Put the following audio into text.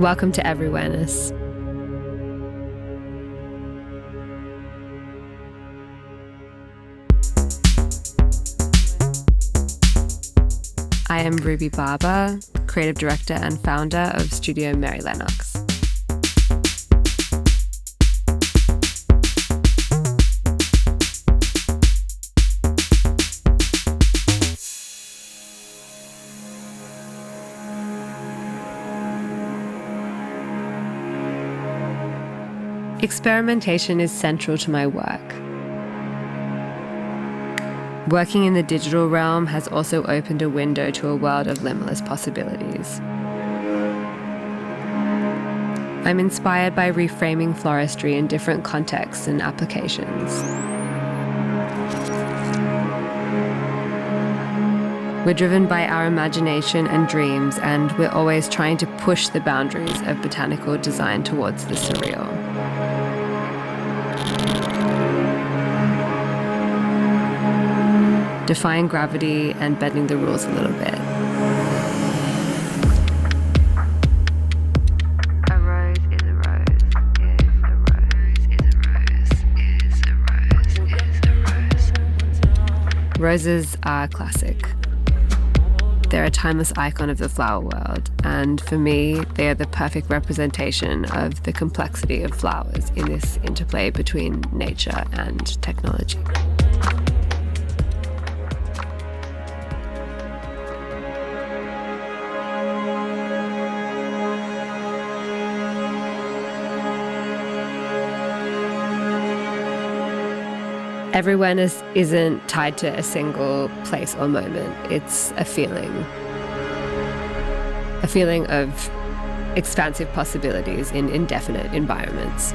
Welcome to Everywhereness. I am Ruby Barber, creative director and founder of Studio Mary Lennox. Experimentation is central to my work. Working in the digital realm has also opened a window to a world of limitless possibilities. I'm inspired by reframing floristry in different contexts and applications. We're driven by our imagination and dreams, and we're always trying to push the boundaries of botanical design towards the surreal. Defying gravity and bending the rules a little bit. A rose is a rose, is a rose, is a rose, is a rose, is a rose. Roses are classic. They're a timeless icon of the flower world, and for me, they are the perfect representation of the complexity of flowers in this interplay between nature and technology. Everywhereness isn't tied to a single place or moment. It's a feeling of expansive possibilities in indefinite environments.